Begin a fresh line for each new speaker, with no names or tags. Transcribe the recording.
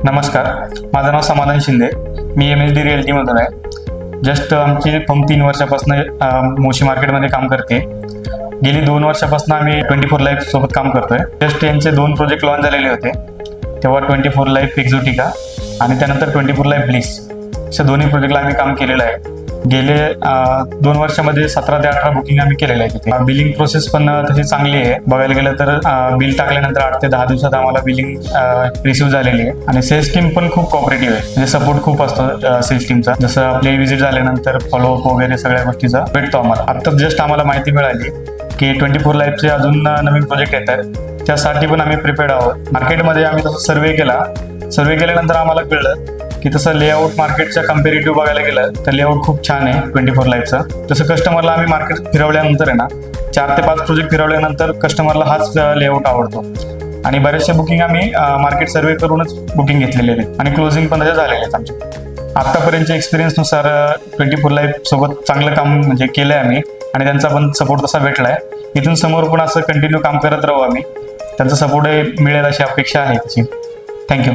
नमस्कार, माझं नाव समाधान शिंदे. मी MSD रिअल्टीमधून आहे. जस्ट आमची फर्म 3 वर्षापासून मोशी मार्केटमध्ये काम करते. गेली 2 वर्षापासून आम्ही 24 लाईफ सोबत काम करतोय. जस्ट यांचे 2 प्रोजेक्ट लॉन्च झालेले होते. तेव्हा 24 लाईफ एक्झोटिका आणि त्यानंतर 24 लाईफ ब्लिस, अशा दोन्ही प्रोजेक्टला आम्ही काम केलेलं आहे. गेले 2 वर्षामध्ये 17 ते 18 बुकिंग आम्ही केलेलं आहे तिथे. बिलिंग प्रोसेस पण तशी चांगली आहे. बघायला गेलं तर बिल टाकल्यानंतर 8 ते 10 दिवसात आम्हाला बिलिंग रिसिव्ह झालेली आहे. आणि सेल्स टीम पण खूप कॉपरेटिव्ह आहे. म्हणजे सपोर्ट खूप असतो सेल्स टीमचा. जसं आपली व्हिजिट झाल्यानंतर फॉलोअप वगैरे सगळ्या गोष्टीचा भेटतो आम्हाला. आता जस्ट आम्हाला माहिती मिळाली की 24 लाईफचे अजून नवीन प्रोजेक्ट येत आहेत. त्यासाठी पण आम्ही प्रिपेअर्ड आहोत. मार्केटमध्ये आम्ही तसं सर्वे केल्यानंतर आम्हाला कळलं की तसं लेआउट मार्केटच्या कम्पेरेटिव्ह बघायला गेलं तर लेआउट खूप छान आहे 24 लाईफचा. तसं कस्टमरला आम्ही मार्केट फिरवल्यानंतर आहे ना, 4 ते 5 प्रोजेक्ट फिरवल्यानंतर कस्टमरला हाच लेआउट आवडतो. आणि बरेचसे बुकिंग आम्ही मार्केट सर्वे करूनच बुकिंग घेतलेले आहेत आणि क्लोजिंग पण त्याचे झालेले आहेत आमचे. आतापर्यंतच्या एक्सपिरियन्सनुसार 24 लाईफ सोबत चांगलं काम म्हणजे केलंय आम्ही आणि त्यांचा पण सपोर्ट तसा भेटलाय. इथून समोर पण असं कंटिन्यू काम करत राहू आम्ही. त्यांचा सपोर्ट मिळेल अशी अपेक्षा आहे त्याची. थँक्यू.